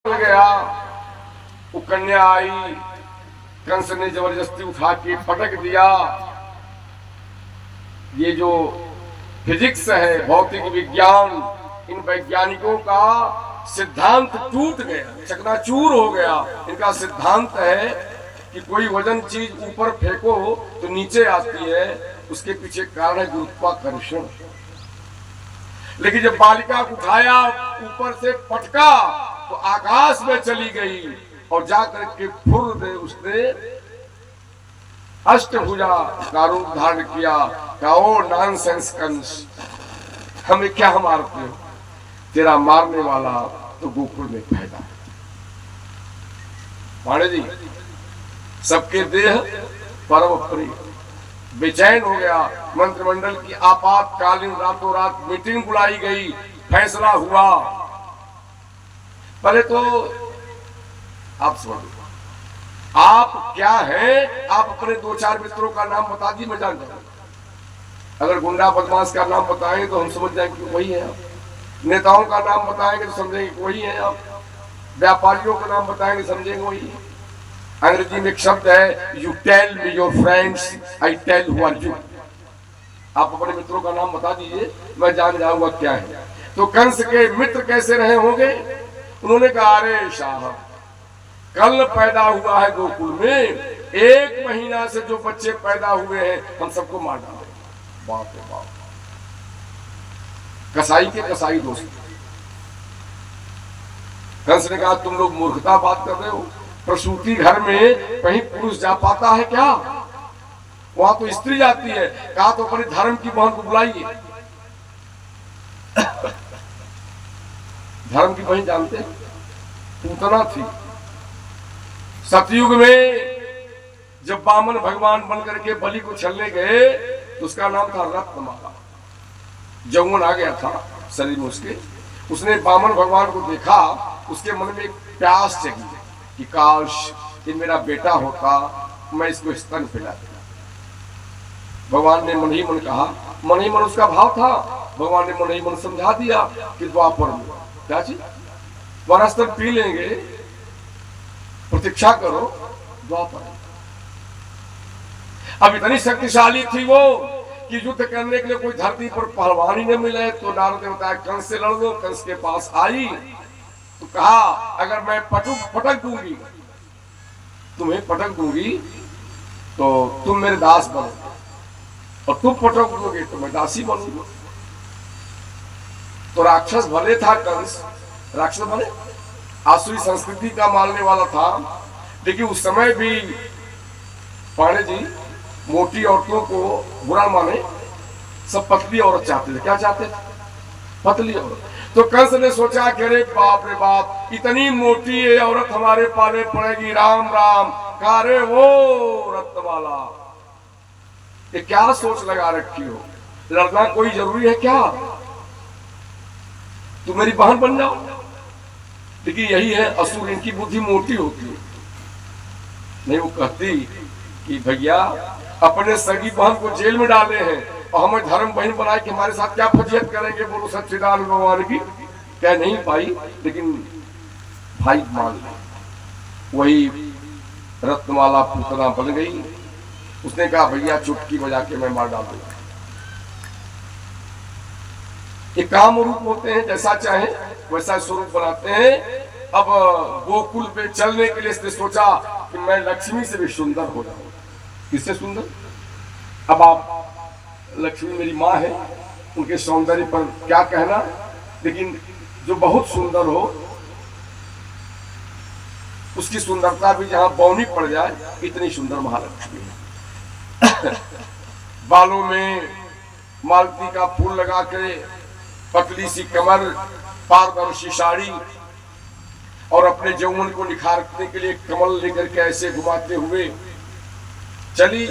गया, वो कन्या आई, कंस ने जबरदस्ती उठा के पटक दिया। ये जो फिजिक्स है, भौतिक विज्ञान, इन वैज्ञानिकों का सिद्धांत टूट गया, चकनाचूर हो गया। इनका सिद्धांत है कि कोई वजन चीज ऊपर फेंको तो नीचे आती है, उसके पीछे कारण है गुरुत्वाकर्षण। लेकिन जब बालिका को उठाया, ऊपर से पटका तो आकाश में चली गई और जाकर के फुर दे उसने अष्टभुजा का रूप धारण किया। ओ नॉनसेंस कंस, हमें क्या मारते हो? तेरा मारने वाला तो गोकुल में पैदा है। माने जी, सबके देह परम प्रिय। बेचैन हो गया। मंत्रिमंडल की आपातकालीन रातों रात मीटिंग बुलाई गई, फैसला हुआ। पहले तो आप समझो, आप क्या है? आप अपने दो चार मित्रों का नाम बता दी, मैं जान जाऊंगा। अगर गुंडा बदमाश का नाम बताएंगे तो हम समझ जाएंगे कि वही है आप। नेताओं का नाम बताएंगे तो समझेंगे कि वही है आप। व्यापारियों का नाम बताएंगे समझेंगे वही है। अंग्रेजी में एक शब्द है, you tell me your friends, I tell who are you. आप अपने मित्रों का नाम बता दीजिए, मैं जान जाऊंगा क्या है। तो कंस के मित्र कैसे रहे होंगे? उन्होंने कहा, अरे साहब, कल पैदा हुआ है गोकुल में, 1 महीना से जो बच्चे पैदा हुए हैं हम सबको मार डाले। बाप रे बाप, कसाई के कसाई दोस्त। कंस ने कहा, तुम लोग मूर्खता बात कर रहे हो। प्रसूति घर में कहीं पुरुष जा पाता है क्या? वहां तो स्त्री जाती है। कहा, तो अपने धर्म की बहन को बुलाइए। धर्म की बहन जानते हैं? पूतना थी। सतयुग में जब वामन भगवान बनकर के बलि को छलने गए तो उसका नाम था रत्नमाला। यौवन आ गया था शरीर में उसके। उसने वामन भगवान को देखा, उसके मन में एक प्यास जगी कि काश ये मेरा बेटा होता, मैं इसको स्तन पिला देता। भगवान ने मन ही मन कहा, मन ही मन उसका भाव था। भगवान ने मन ही मन समझा दिया कि द्वापर में क्या चीज, तुम्हारा स्तन पी लेंगे, प्रतीक्षा करो द्वापर। अब इतनी शक्तिशाली थी वो कि युद्ध करने के लिए कोई धरती पर पहलवान ही न मिले। तो नारद ने बताया, कंस से लड़ दो। कंस के पास आई तो कहा, अगर मैं पटक दूंगी, तुम्हें पटक दूंगी तो तुम मेरे दास बनोगे, और तुम पटक दोगे तो मैं दासी बनूंगा। तो राक्षस भले था कंस, राक्षस भले आसुरी संस्कृति का मानने वाला था, लेकिन उस समय भी पांडे जी मोटी औरतों को बुरा माने, सब पतली औरत चाहते थे। क्या चाहते थे? पतली औरत। तो कंस ने सोचा कि अरे बाप रे बाप, इतनी मोटी ये औरत हमारे पाले पड़ेगी, राम राम। कहा, अरे वो रत्नमाला, ये क्या सोच लगा रखी हो? लड़ना कोई जरूरी है क्या? तुम मेरी बहन बन जाओ। लेकिन यही है असुर, इनकी बुद्धि मोटी होती है। नहीं, वो कहती कि भैया, अपने सगी बहन को जेल में डाले हैं और हमें धर्म बहन बनाए कि हमारे साथ क्या फजीयत करेंगे? बोलो सच्चिदानंद भगवान की। क्या नहीं पाई, लेकिन भाई मान ले। वही रत्नमाला पूतना बन गई। उसने कहा, भैया चुटकी बजा के मैं मार डाल दूंगा। ये काम रूप होते हैं, जैसा चाहे वैसा स्वरूप बनाते हैं। अब गोकुल पे चलने के लिए इसने सोचा कि मैं लक्ष्मी से भी सुंदर हो जाऊं। किससे सुंदर? अब आप, लक्ष्मी मेरी माँ है, उनके सौंदर्य पर क्या कहना, लेकिन जो बहुत सुंदर हो उसकी सुंदरता भी जहां बौनी पड़ जाए, इतनी सुंदर महालक्ष्मी है। बालों में मालती का फूल लगा के, पतली सी कमर, पारदर्शी साड़ी, और अपने यौवन को निखारने के लिए कमल लेकर के ऐसे घुमाते हुए चली।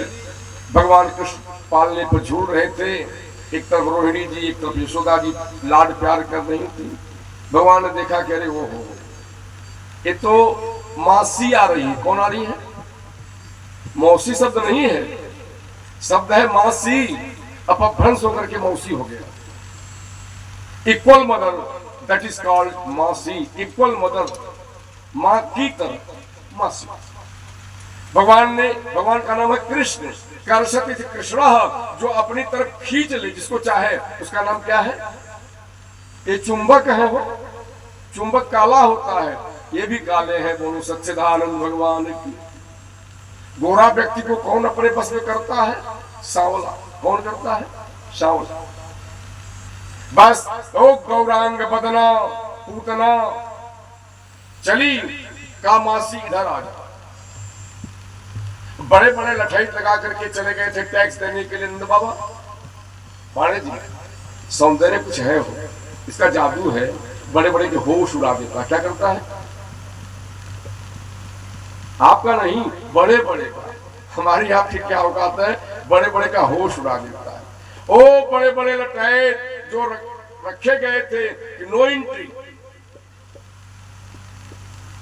भगवान कृष्ण पालने पर झूल रहे थे। एक तरफ रोहिणी जी, एक तरफ यशोदा जी लाड प्यार कर रही थी। भगवान ने देखा कि अरे वो हो, ये तो मासी आ रही है। कौन आ रही है? मौसी शब्द नहीं है, शब्द है मासी। अपभ्रंश होकर के मौसी हो गया। Equal mother, that is called Masi, equal mother. माँ की तरह माँ से। भगवान का नाम है कृष्ण। कर्षति कृष्ण, जो अपनी तरफ खींच ले जिसको चाहे, उसका नाम क्या है? ये चुंबक है। वो चुंबक काला होता है, ये भी काले हैं। बोलो सच्चिदानंद भगवान की। गोरा व्यक्ति को कौन अपने बस में करता है? सांवला। कौन करता है? सांवला। बस ओ गौरांग बदना पूतना चली कामासी इधर आ जा। बड़े बड़े लठाई लगा करके चले गए थे टैक्स देने के लिए नंद बाबा। पाणे जी, सौंदर्य कुछ है हो, इसका जादू है, बड़े बड़े के होश उड़ा देता। क्या करता है? आपका नहीं, बड़े बड़े का। हमारी आपकी क्या औकात है? बड़े बड़े का होश उड़ा देता है। ओ बड़े बड़े लटाए जो रखे गए थे कि नो एंट्री,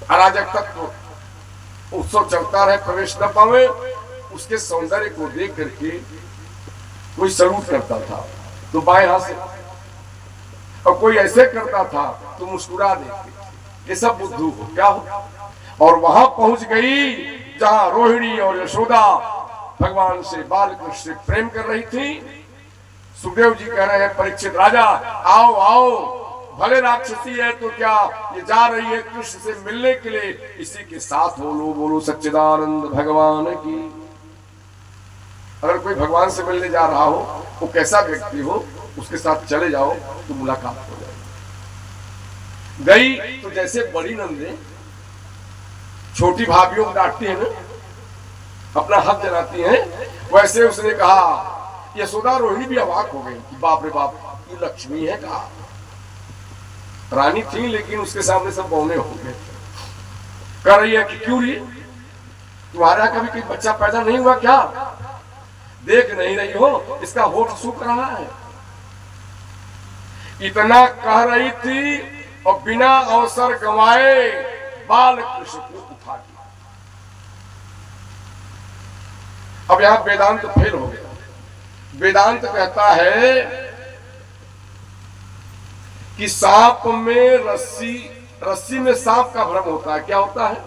अराजक तत्व उत्सव चलता रहे, प्रवेश न पावे। उसके सौंदर्य को देख करके कोई सलूट करता था तो बाएं हाथ से, और कोई ऐसे करता था तो मुस्कुरा देते। ये सब बुद्धू हो क्या हो। और वहां पहुंच गई जहां रोहिणी और यशोदा भगवान से, बाल कृष्ण से प्रेम कर रही थी। सुखदेव जी कह रहे हैं परीक्षित राजा आओ आओ, भले राक्षसी है तो क्या, ये जा रही है कृष्ण से मिलने के लिए, इसी के साथ बोलो बोलो सच्चिदानंद भगवान की। अगर कोई भगवान से मिलने जा रहा हो, वो कैसा व्यक्ति हो, उसके साथ चले जाओ तो मुलाकात हो जाएगी। गई तो जैसे बड़ी नंदे छोटी भाभियों को डांटती है ना, अपना हक जलाती हैं, वैसे उसने कहा। यशोदा रोहिणी भी अवाक हो गई कि बाप रे बाप, ये लक्ष्मी है कहा। रानी थी लेकिन उसके सामने सब बौने हो गए। कह रही है कि क्यों री, तुम्हारा कभी कोई बच्चा पैदा नहीं हुआ क्या? देख नहीं रही हो इसका होठ सूख रहा है। इतना कह रही थी और बिना अवसर गंवाए बाल कृष्ण को उठा दिया। अब यहां वेदांत तो फेल हो गया। वेदांत कहता है कि सांप में रस्सी में सांप का भ्रम होता है। क्या होता है?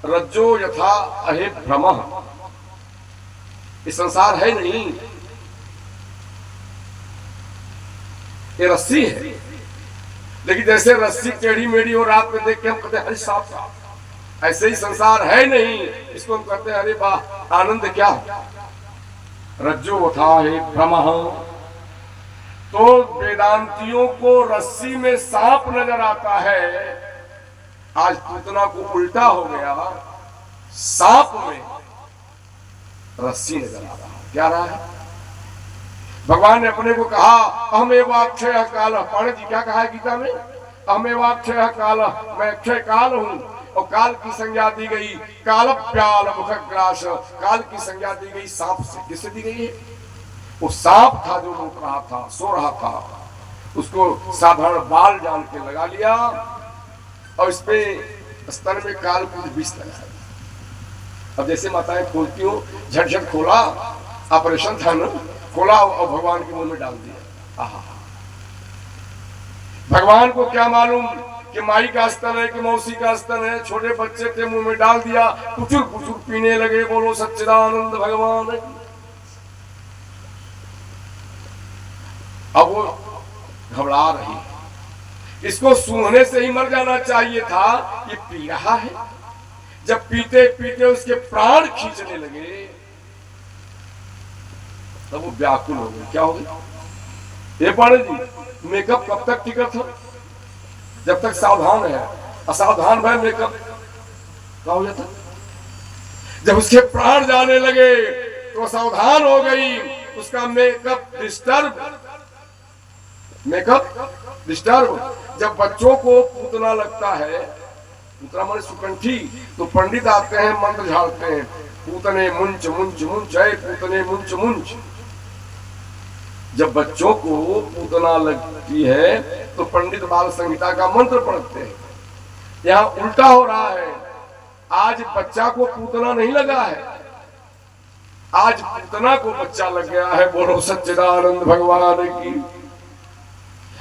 रज्जो यथा अहे भ्रमः। ये संसार है नहीं, ये रस्सी है। लेकिन जैसे रस्सी टेढ़ी मेढ़ी और रात में देख के हम कहते हैं अरे सांप सांप, ऐसे ही संसार है नहीं, इसको हम कहते हैं अरे वाह आनंद क्या। रज्जो था है भ्रमः। तो वेदांतियों को रस्सी में सांप नजर आता है, आज पूतना को उल्टा हो गया, सांप में रस्सी नजर आ रहा है। क्या रहा है? भगवान ने अपने को कहा अहमेवाक्षय काल। पाणे जी क्या कहा है गीता में? अहमेवाक्षय काल, मैं अक्षय काल हूं। और काल की संज्ञा दी गई काल प्याल मुखग्रास, काल की संज्ञा दी गई सांप से। किससे दी गई है? वो सांप था जो रोक रहा था, सो रहा था, उसको साधारण बाल जान के लगा लिया और इस पे स्तन में काल कुछ विष लगाया। अब जैसे माताएं खोलती हो, झटझट खोला, ऑपरेशन था ना, खोला और भगवान के मुंह में डाल दिया। आहा, भगवान को क्या मालूम कि माई का स्तन है कि मौसी का स्तन है। छोटे बच्चे थे, मुंह में डाल दिया, कुचुर कुचुर पीने लगे। बोलो सच्चिदानंद भगवान। अब वो घबरा रही, इसको सूंघने से ही मर जाना चाहिए था, ये पी रहा है। जब पीते पीते उसके प्राण खींचने लगे तब वो व्याकुल हो गई। क्या हो गई? ये पाणे जी, मेकअप कब तक टिका था? जब तक सावधान है। असावधान भाई मेकअप क्या हो जाता? जब उसके प्राण जाने लगे तो सावधान हो गई, उसका मेकअप डिस्टर्ब। जब बच्चों को पूतना लगता है, पूतना माने सुकंठी, तो पंडित आते हैं, मंत्र झाड़ते हैं, पूतने मुंच मुंच मुंच है, पूतने मुंच मुंच। जब बच्चों को पूतना लगती है तो पंडित बाल संहिता का मंत्र पढ़ते हैं। यहाँ उल्टा हो रहा है, आज बच्चा को पूतना नहीं लगा है, आज पूतना को बच्चा लग गया है। बोलो सच्चिदानंद भगवान की।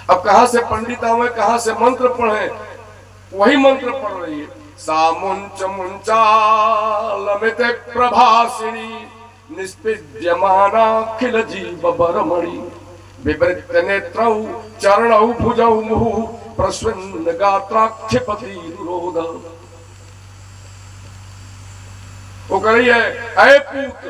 अब कहां से पंडित आवे, कहां से मंत्र पढ़े? वही मंत्र पढ़ रही है, सामुंच मुंचालमिते प्रभासिनी निष्पिज्यमानाखिल जीव बरमणि विवृत नेत्रौ चरणौ भुजौ मुहुः प्रस्वन्न गात्राक्षिपति रुरोध। वो कह रही है, अय पूत,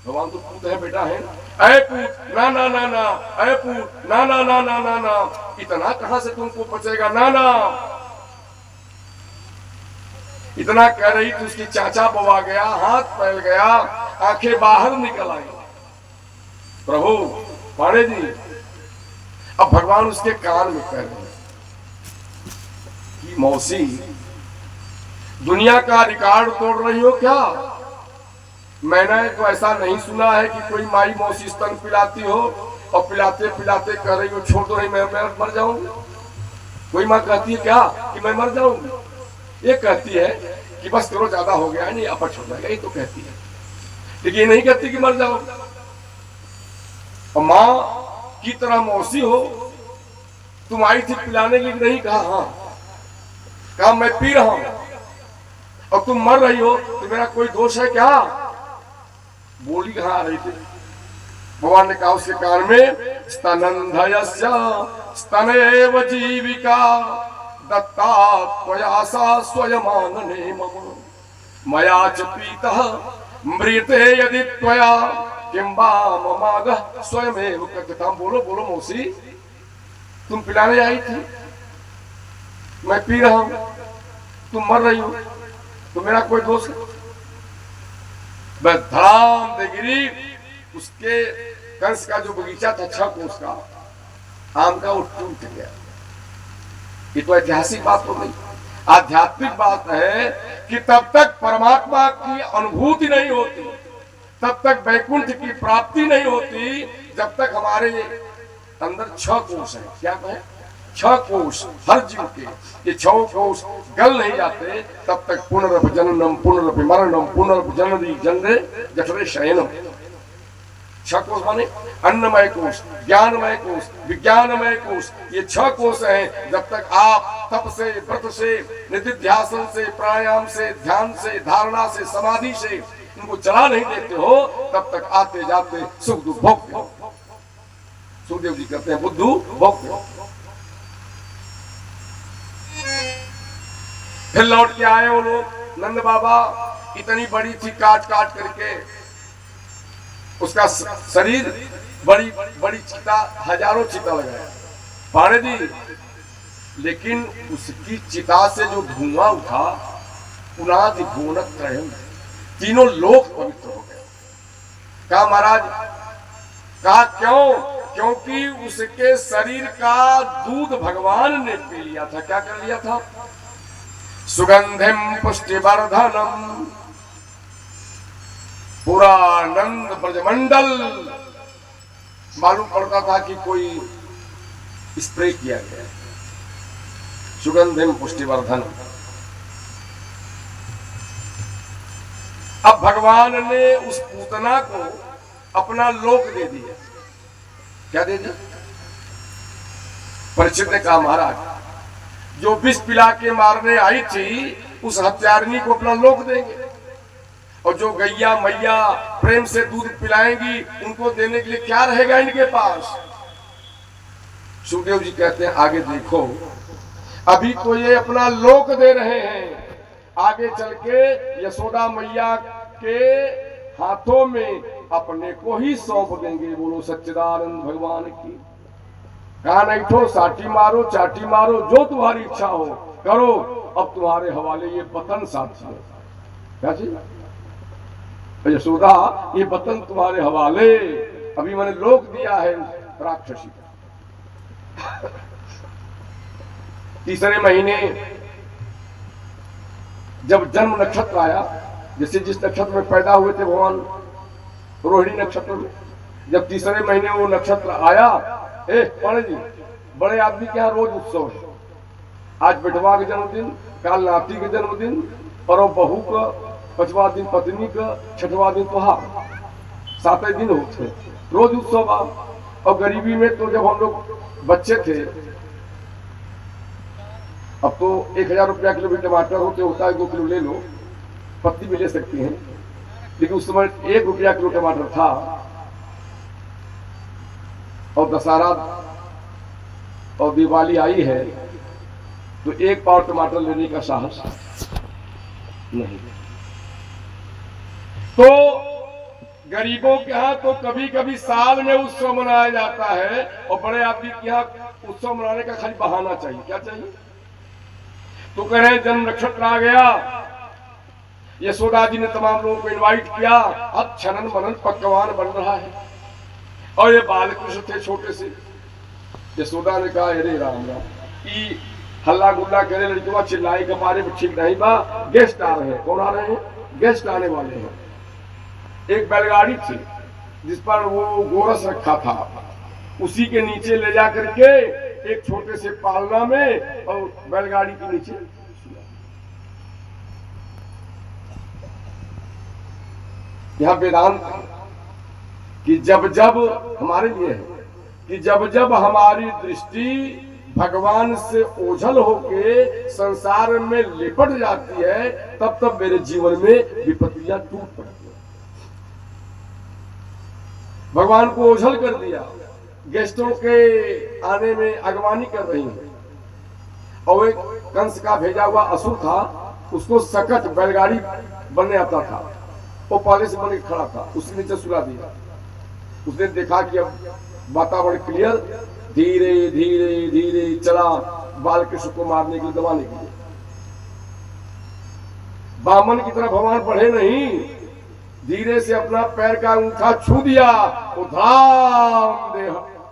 भगवान तो पूत है बेटा है, अय पूत ना ना ना ना, अय पूत ना ना ना ना ना ना, इतना कहां से तुमको बचेगा ना ना। इतना कह रही तो उसकी चाचा बवा गया, हाथ फैल गया, आंखें बाहर निकल आई। प्रभु पाणे जी, अब भगवान उसके कान में कह रहे हैं कि मौसी दुनिया का रिकॉर्ड तोड़ रही हो क्या? मैंने तो ऐसा नहीं सुना है कि कोई माई मौसी स्तन पिलाती हो और पिलाते पिलाते कह रही हो छोड़ दो नहीं मैं मर जाऊंगी। कोई माँ कहती है क्या कि मैं मर जाऊंगी? ये कहती है कि बस करो ज्यादा हो गया है, नहीं अपच हो जाएगा, ये तो कहती है, लेकिन ये नहीं कहती कि मर जाओ। और माँ की तरह मौसी हो, तुम आई थी पिलाने के लिए, नहीं कहा हाँ, कहा मैं पी रहा हूं और तुम मर रही हो तो मेरा कोई दोष है क्या? बोली कहां आ रही थी? भगवान ने कहा उसके कान में, स्तनंधयस्य स्तनेव जीविका दत्ता त्वया सा स्वयमानने मम मया च पीतः मृते यदि त्वया किंबा ममागः स्वयमेव कथितम्। बोलो बोलो मौसी, तुम पिलाने आई थी, मैं पी रहा हूं, तुम मर रही हो तो मेरा कोई दोष है? बस धड़ाम दे गिरी उसके कंस का जो बगीचा था 6 कोस का आम का, वो टूट गया। ये तो ऐतिहासिक बात हो गई। आध्यात्मिक बात है कि तब तक परमात्मा की अनुभूति नहीं होती, तब तक वैकुंठ की प्राप्ति नहीं होती, जब तक हमारे अंदर 6 कोष है। क्या कहें? 6 कोष हर जीव के, ये 6 कोष गल नहीं जाते तब तक पुनरपि जननम पुनरपि मरणम पुनरपि जननी जनरे जठरे शयनम। 6 कोष माने अन्नमय कोष, ज्ञानमय कोष, विज्ञानमय कोष, ये 6 कोष हैं। जब तक आप तप से, व्रत से, निधिध्यासन से, प्राणायाम से, ध्यान से, धारणा से, समाधि से इनको चला नहीं देते हो, तब तक आते जाते सुख दुख भोगते हो। सुखदेव जी कहते हैं बुद्धू भोगते हो। फिर लौट के आए वो लोग, नंद बाबा इतनी बड़ी थी, काट काट करके उसका शरीर, बड़ी बड़ी चिता, हजारों चिता लगाया पाणे जी, लेकिन उसकी चिता से जो धुआं उठा, पुनादि भुवन त्रयम्, तीनों लोक पवित्र हो गए। कहा महाराज, कहा क्यों? क्योंकि उसके शरीर का दूध भगवान ने पी लिया था। क्या कर लिया था? सुगंधिम पुष्टिवर्धनम, पूरा नंद ब्रजमंडल मालूम पड़ता था कि कोई स्प्रे किया गया है। सुगंधिम पुष्टिवर्धन। अब भगवान ने उस पूतना को अपना लोक दे दिया। क्या दे दिया? परीक्षित ने कहा महाराज, जो विष पिला के मारने आई थी उस हत्यारिणी को अपना लोक देंगे, और जो गैया मैया प्रेम से दूध पिलाएंगी उनको देने के लिए क्या रहेगा इनके पास? सुखदेव जी कहते हैं आगे देखो, अभी तो ये अपना लोक दे रहे हैं, आगे चल के यशोदा मैया के हाथों में अपने को ही सौंप देंगे। बोलो सच्चिदानंद भगवान की। कहा नहीं ठो, साठी मारो चाटी मारो, जो तुम्हारी इच्छा हो करो, अब तुम्हारे हवाले ये बतन साथी है। क्या चीज? यशोदा ये बतन तुम्हारे हवाले, अभी मैंने लोक दिया है राक्षसी का। तीसरे महीने जब जन्म नक्षत्र आया, जैसे जिस नक्षत्र में पैदा हुए थे भगवान, रोहिणी नक्षत्र में, जब तीसरे महीने वो नक्षत्र आया, पाणे जी बड़े आदमी के यहाँ रोज उत्सव है। आज बेटवा के जन्मदिन, काल नाती के जन्मदिन, और बहू का 5वां दिन पत्नी का, 6वां दिन त्योहार, 7 दिन होते रोज उत्सव। और गरीबी में तो जब हम लोग बच्चे थे अब तो 1000 रुपया किलो भी टमाटर होते होता है, 2 किलो ले लो, पत्ती भी ले सकती हैं, लेकिन उस समय 1 रुपया किलो टमाटर था। और दशहरा और दिवाली आई है तो 1 पाव टमाटर लेने का साहस नहीं। तो गरीबों के यहाँ तो कभी कभी साल में उत्सव मनाया जाता है, और बड़े आदमी के यहाँ उत्सव मनाने का खाली बहाना चाहिए। क्या चाहिए? तो कह रहे जन्म नक्षत्र आ गया, यशोदा जी ने तमाम लोगों को इनवाइट किया, अब छनन मनन पकवान बन रहा है। और ये बालकृष्ण थे छोटे से। यशोदा ने कहा अरे राम राम, कि हल्ला गुल्ला करे लड़कियों चिल्लाई के बारे में ठीक नहीं बा, गेस्ट आ रहे हैं। कौन आ रहे हैं? गेस्ट आने वाले हैं। एक बैलगाड़ी थी जिस पर वो गोरस रखा था, उसी के नीचे ले जा करके एक छोटे से पालना में और बैलगाड़ी के नीचे। यह वेदांत कि जब जब हमारे लिए है कि जब जब हमारी दृष्टि भगवान से ओझल होके संसार में लिपट जाती है, तब तब मेरे जीवन में विपत्तियां टूट पड़ती हैं। भगवान को ओझल कर दिया, गेस्टों के आने में अगवानी कर रही है। और एक कंस का भेजा हुआ असुर था, उसको सकट बैलगाड़ी बनने आता था, वो पहले से बन के खड़ा था, उसके नीचे सुला दिया। उसने देखा कि अब वातावरण क्लियर, धीरे धीरे धीरे चला बालकृष्ण को मारने के लिए, दबाने के लिए। बामन की तरह भगवान बढ़े नहीं, धीरे से अपना पैर का अंगूठा छू दिया, वो धाम दे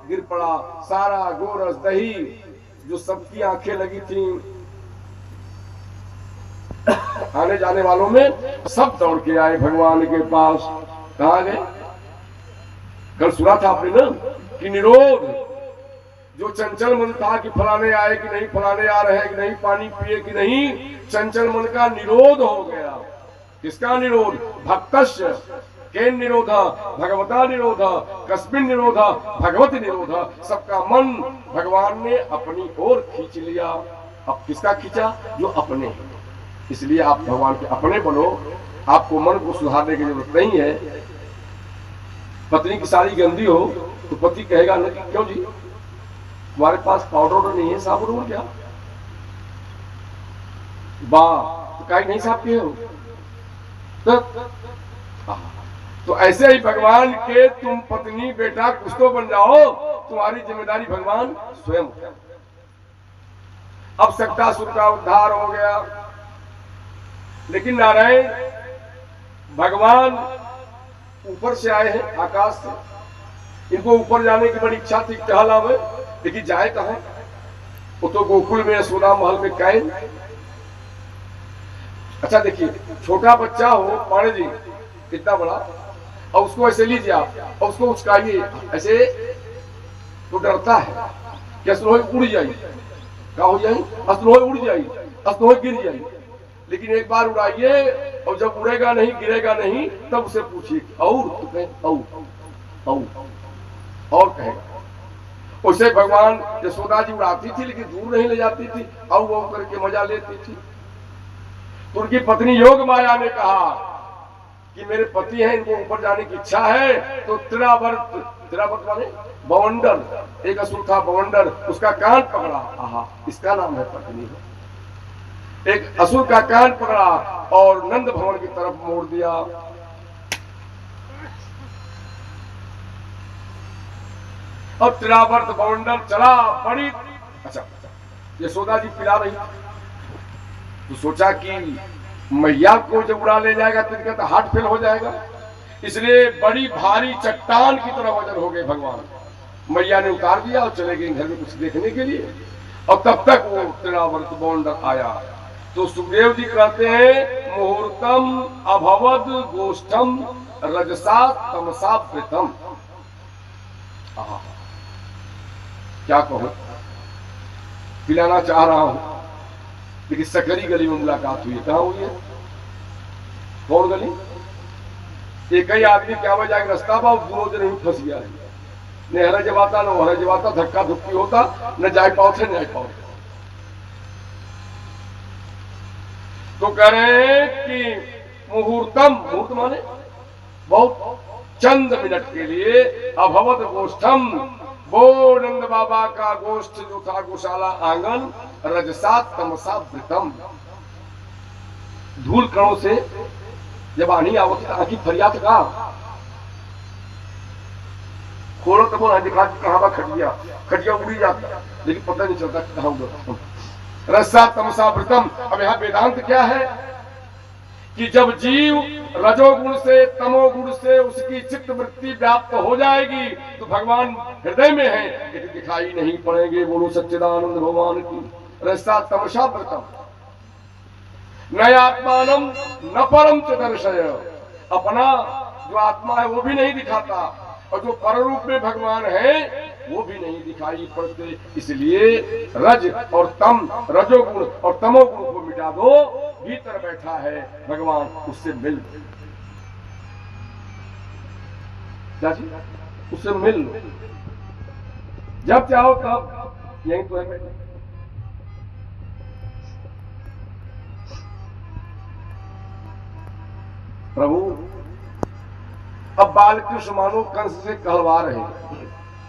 गिर पड़ा। सारा गोरस दही जो सबकी आंखें लगी थी आने जाने वालों में, सब दौड़ के आए भगवान के पास। कहा गए? कल सुना था आपने ना कि निरोध, जो चंचल मन था कि फलाने आए कि नहीं, फलाने आ रहे हैं कि नहीं, पानी पिए कि नहीं, चंचल मन का निरोध हो गया। किसका निरोध? भक्तस्य केन निरोध, भगवता निरोध, कस्मिन निरोध, भगवती निरोध। सबका मन भगवान ने अपनी ओर खींच लिया। अब किसका खींचा? जो अपने। इसलिए आप भगवान के अपने बनो, आपको मन को सुधारने की जरूरत नहीं है। पत्नी की साड़ी गंदी हो तो पति कहेगा ना कि क्यों जी तुम्हारे पास पाउडर नहीं है, साबुन क्या? वाह, तो कहीं नहीं साफ किए हो तो ऐसे ही भगवान के तुम पत्नी बेटा कुछ तो बन जाओ, तुम्हारी जिम्मेदारी भगवान स्वयं। अब शक्तासुर का उद्धार हो गया, लेकिन नारायण भगवान ऊपर से आए हैं, आकाश से। इनको ऊपर जाने की बड़ी इच्छा थी, टहला में, लेकिन जाए कहां? वो तो गोकुल में यशोदा महल में कैद। अच्छा देखिए, छोटा बच्चा हो पाणे जी इतना बड़ा, और उसको ऐसे लीजिए आप और उसको उचकाइए ऐसे, तो डरता है कि असलोही उड़ जाए। क्या हो जाए? असलोही उड़ जाए, असलोही गिर जाए। लेकिन एक बार उड़ाइए, और जब उड़ेगा नहीं, गिरेगा नहीं, तब उसे पूछिए और, तो कहे और कहेगा। उसे भगवान यशोदा जी उड़ाती थी, लेकिन दूर नहीं ले जाती थी, और वो करके मजा लेती थी। तो उनकी पत्नी योग माया ने कहा कि मेरे पति हैं, इनको ऊपर जाने की इच्छा है। तो तिरावर्त माने बवंडर, एक असुर था बवंडर, उसका कान पकड़ा। आहा, इसका नाम है पत्नी। एक असुर का कान पकड़ा और नंद भवन की तरफ मोड़ दिया। और तिरावर्त बवंडर चला बड़ी। अच्छा, यशोदा जी पिला रही, तो सोचा कि मैया को जब उड़ा ले जाएगा तो इनका तो हार्ट फेल हो जाएगा, इसलिए बड़ी भारी चट्टान की तरह वजन हो गए भगवान। मैया ने उतार दिया और चले गए घर में कुछ देखने के लिए। और तब तक वो तिरावर्त बवंडर आया। तो सुखदेव जी कहते हैं मुहूर्तम अभवद गोष्ठम रजसा तमसा वृतम। क्या कहूं, पिलाना चाह रहा हूं, लेकिन सकरी गली में मुलाकात हुई। कहां हुई है? कौन गली? एक ही आदमी क्या वजह रास्ता बा, दोनों दिन ही फंस गया। न हरा जवाता न हरा जवाता, धक्का धुक्की होता, न जाए पाओ थे न जाए पाओ। तो कह रहे हैं कि मुहूर्तम, मुहूर्त माने बहुत चंद मिनट के लिए, अभवत गोष्ठम, वो नंद बाबा का गोष्ठ जो था गौशाला आंगन, रजसा तमसा वृतम, धूल कणों से जब आनी आवत आंखी फरियाद का खोलो तब वो दिखा कहां बा खटिया, खटिया उड़ी जाता लेकिन पता नहीं चलता कहां उड़ा। रजसा तमसा वृतम। अब यहां वेदांत क्या है कि जब जीव रजोगुण से तमोगुण से उसकी चित्त वृत्ति व्याप्त हो जाएगी तो भगवान हृदय में है, लेकिन दिखाई नहीं पड़ेंगे। बोलो सच्चिदानंद भगवान की। रजसा तमसा वृतम न आत्मानम न परम च दर्शय, अपना जो आत्मा है वो भी नहीं दिखाता और जो पररूप में भगवान है वो भी नहीं दिखाई पड़ते। इसलिए रज और तम, रजोगुण और तमोगुण को मिटा दो, भीतर बैठा है भगवान, उससे मिल, उससे मिल लो, जब चाहो तब, यही तो है। प्रभु अब बालकृष्ण मानो कंस से कहलवा रहे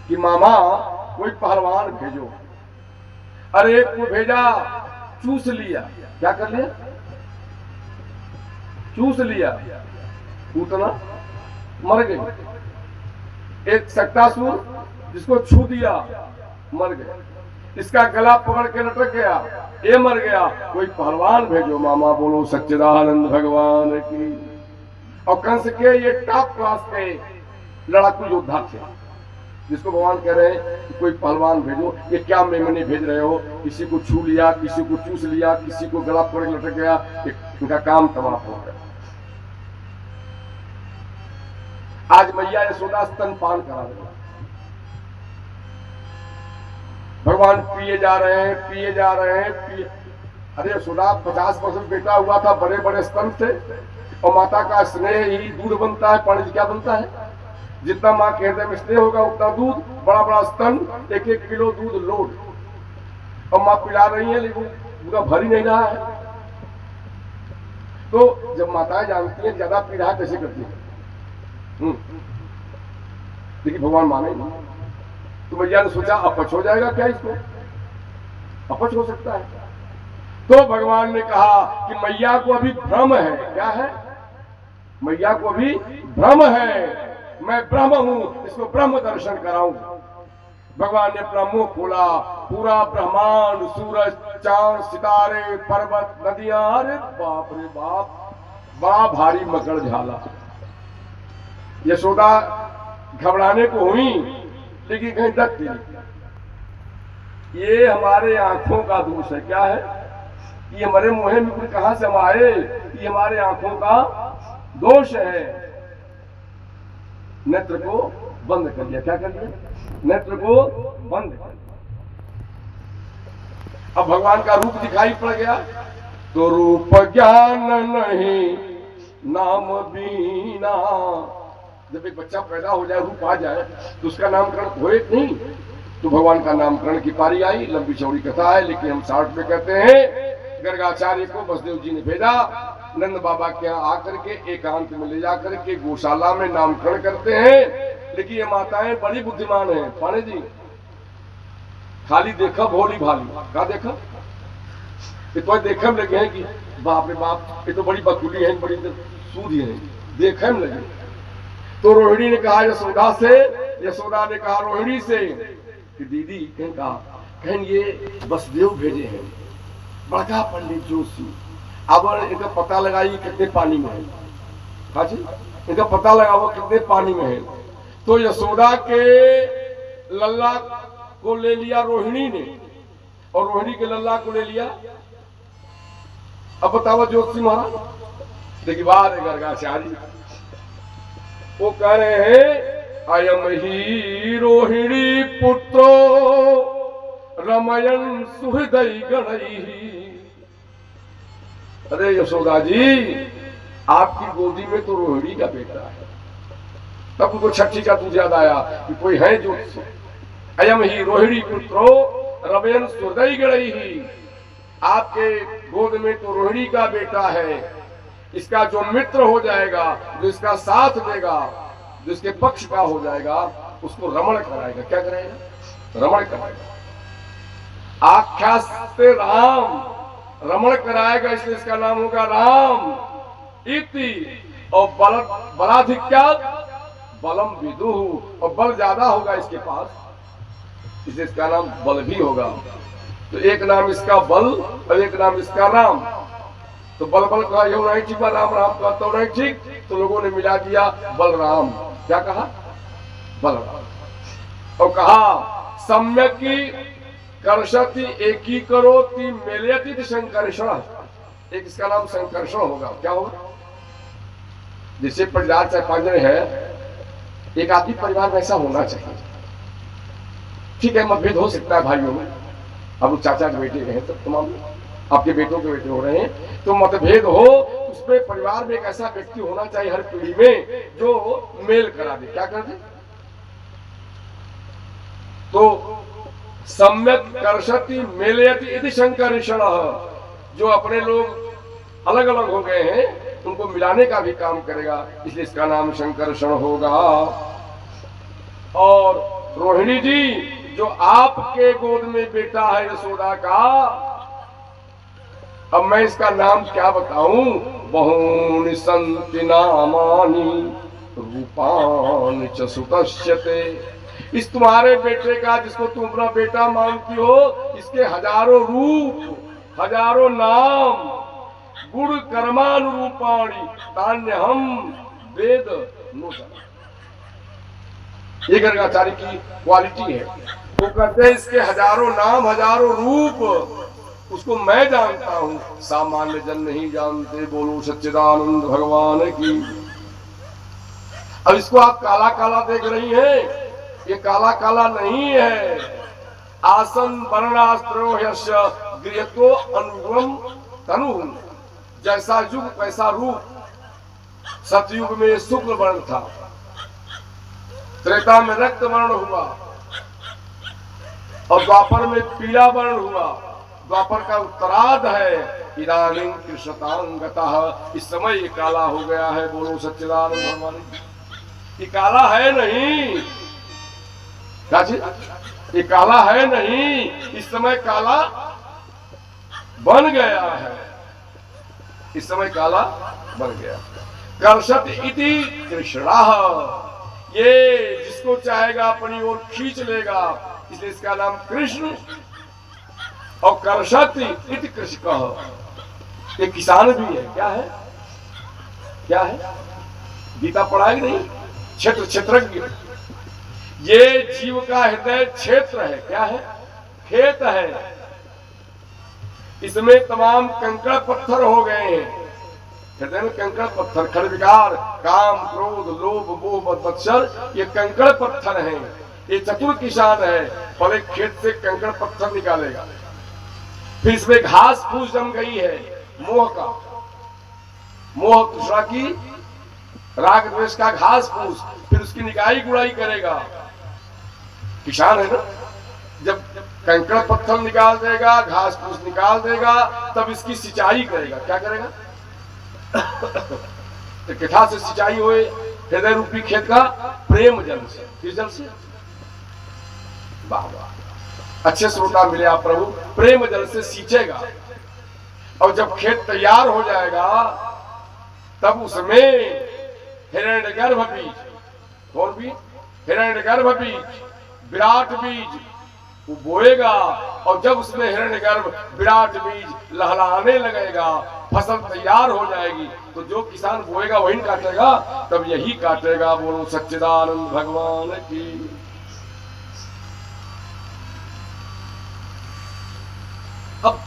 कि मामा कोई पहलवान भेजो। अरे एक को भेजा, चूस लिया, क्या कर लिया? चूस लिया, उतना मर गए। एक सक्तासुर जिसको छू दिया मर गए, इसका गला पकड़ के लटक गया, ये मर गया। कोई पहलवान भेजो मामा। बोलो सच्चिदानंद भगवान की। और कंस के ये टॉप क्लास के लड़ाकू योद्धा थे, जिसको भगवान कह रहे हैं कि कोई पहलवान भेजो। ये क्या मेमने भेज रहे हो? किसी को छू लिया, किसी को चूस लिया, किसी को गला पकड़ लटक गया, इनका काम तमाम हो गया। आज मैया यशोदा स्तनपान करा रही, भगवान पिए जा रहे हैं, पिए जा रहे हैं, पिए। अरे यशोदा 50% बेटा हुआ था, बड़े बड़े स्तन थे, और माता का स्नेह ही दूध बनता है। पानी से क्या बनता है? जितना माँ के हृदय में स्नेह होगा उतना दूध, बड़ा बड़ा स्तन, 1-1 किलो दूध लोड, और माँ पिला रही है लेकिन पूरा भर ही नहीं रहा है। तो जब माताएं जानती हैं ज्यादा पी रहा कैसे करती है, लेकिन भगवान माने नहीं। तो मैया ने सोचा अपच हो जाएगा क्या, इसको अपच हो सकता है। तो भगवान ने कहा कि मैया को अभी भ्रम है। क्या है? मैया को अभी भ्रम है, मैं ब्रह्म हूं, इसको ब्रह्म दर्शन कराऊं। भगवान ने अपना मुंह खोला, पूरा ब्रह्मांड, सूरज, चांद, सितारे, पर्वत, नदियां, अरे बाप रे बाप, बड़ा भारी मकड़ झाला। यशोदा घबराने को हुई लेकिन कहीं डरती नहीं। ये हमारे आंखों का दोष है। क्या है? ये हमारे मुंह में कुछ कहां से हम आए? ये हमारे आंखों का दोष है। नेत्र को बंद कर लिया। क्या कर लिया? नेत्र को बंद कर लिया। अब भगवान का रूप दिखाई पड़ गया तो रूप ज्ञान नहीं नाम बीना। जब एक बच्चा पैदा हो जाए, रूप आ जाए, तो उसका नामकरण होए नहीं। तो भगवान का नामकरण की पारी आई। लंबी चौड़ी कथा है लेकिन हम शॉर्ट में कहते हैं। गर्गाचार्य को बसदेव जी ने भेजा नंद बाबा के यहाँ आकर के एकांत में ले जाकर के गौशाला में नामकरण करते हैं। लेकिन ये माताएं बड़ी बुद्धिमान हैं पाने जी, खाली देखा भोली भाली। क्या देखा? ये तो देखम लगे हैं कि बाप रे बाप, ये तो बड़ी बकुली है, बड़ी सूधी है, देखम लगे। तो रोहिणी ने कहा यशोदा से, यशोदा ने कहा रोहिणी से कि दीदी कहें ये बसदेव भेजे हैं, बड़का पंडित जोशी। अब इनका पता लगाइए कितने पानी में है। हाँ जी, इनका पता लगाओ कितने पानी में है। तो यशोदा के लल्ला को ले लिया रोहिणी ने, और रोहिणी के लल्ला को ले लिया। अब बताओ ज्योतिषी महाराज, देखिए बात है गर्गाचार्य, वो कह रहे हैं अयम ही रोहिणी पुत्रो रमयन सुहृदय गणई। अरे यशोदा जी, आपकी गोदी में तो रोहिणी का बेटा है। तब उनको छठी का दूध याद आया कि कोई है जो अयम ही रोहिणी पुत्रो रमयन सुहृदय गणई। आपके गोद में तो रोहिणी का बेटा है, इसका जो मित्र हो जाएगा, जो इसका साथ देगा, जो इसके पक्ष का हो जाएगा, उसको रमण कराएगा। क्या कराएगा? रमण कराएगा। आख्या से राम, रमण कराएगा, इसलिए इसका नाम होगा राम इति। और बलाधिक्या बलम विदुः, और बल ज्यादा होगा इसके पास, इसलिए इसका नाम बल भी होगा। तो एक नाम इसका बल और एक नाम इसका राम। तो बल बल कहा यू नहीं ठीक, राम राम कहा तो नहीं ठीक, तो लोगों ने मिला दिया बलराम। क्या कहा? बलराम। और कहा सम्यकी कर्षति एकीकरोति मेलयति संकर्षण, एक इसका नाम संकर्षण होगा। क्या होगा? जैसे परिवार चाहे 5 जने हैं, एक आदमी परिवार वैसा होना चाहिए। ठीक है, मतभेद हो सकता है भाइयों में, अब चाचा के बेटे हैं, सब तमाम आपके बेटों के बेटे हो रहे हैं, तो मतभेद हो, उसमें परिवार में एक ऐसा व्यक्ति होना चाहिए हर पीढ़ी में जो मेल करा दे। क्या कर दे? तो सम्यक कर्षति मेलयति इति संकर्षण, जो अपने लोग अलग अलग हो गए हैं उनको मिलाने का भी काम करेगा, इसलिए इसका नाम संकर्षण होगा। और रोहिणी जी, जो आपके गोद में बेटा है यशोदा का, अब मैं इसका नाम क्या बताऊं? बहूनि सन्ति नामानि रूपानि च सुतस्यते, इस तुम्हारे बेटे का, जिसको तुम अपना बेटा मानती हो, इसके हजारों रूप, हजारों नाम, गुण कर्मानुरूपाणी तान्य हम वेद नो जाना। ये गर्गाचार्य की क्वालिटी है। वो कहते हैं इसके हजारों नाम, हजारों रूप, उसको मैं जानता हूं, सामान्य जन नहीं जानते। बोलो सच्चिदानंद भगवान की। अब इसको आप काला काला देख रही हैं, ये काला काला नहीं है। आसन वर्णास्त्रो यस्य गृहतो अनुगम तनु, जैसा युग वैसा रूप। सतयुग में शुक्ल वर्ण था, त्रेता में रक्त वर्ण हुआ, और द्वापर में पीला वर्ण हुआ। द्वापर का उत्तरार्ध है। इदानीं कृष्णतांगतः, इस समय ये काला हो गया है। बोलो सच्चिदानंद भगवान। ये काला है नहीं, ये काला है नहीं, इस समय काला बन गया है, इस समय काला बन गया। कर्षत इति कृष्णा, ये जिसको चाहेगा अपनी ओर खींच लेगा, इसलिए इसका नाम कृष्ण। और कर्षत इति कृषक, ये किसान भी है। क्या है? क्या है? गीता पढ़ा कि नहीं? क्षेत्र क्षेत्रज्ञ। ये जीव का हृदय क्षेत्र है। क्या है? खेत है। इसमें तमाम कंकड़ पत्थर हो गए हैं। हृदय में कंकड़ पत्थर, खल विकार, काम, क्रोध, लोभ, मोह, मत्सर, ये कंकड़ पत्थर हैं। ये चतुर किसान है, पहले खेत से कंकड़ पत्थर निकालेगा, फिर इसमें घास फूस जम गई है मोह का, मोह दूसरा की राग द्वेष का घास फूस, फिर उसकी निकाई गुड़ाई करेगा। किसान है ना, जब कंकड़ पत्थर निकाल देगा, घास फूस निकाल देगा, तब इसकी सिंचाई करेगा। क्या करेगा? तो किथा से सिंचाई होए? हृदय रूपी खेत का प्रेम जल से। किस जल से? वाह वाह, अच्छे श्रोता मिले आप प्रभु। प्रेम जल से सींचेगा, और जब खेत तैयार हो जाएगा तब उसमें हिरण्यगर्भ बीज, कौन बीज? हिरण्यगर्भ बीज, विराट बीज वो बोएगा, और जब उसमें हिरण्यगर्भ विराट बीज लहलहाने लगेगा, फसल तैयार हो जाएगी, तो जो किसान बोएगा वही काटेगा, तब यही काटेगा। बोलो सच्चिदानंद भगवान की। अब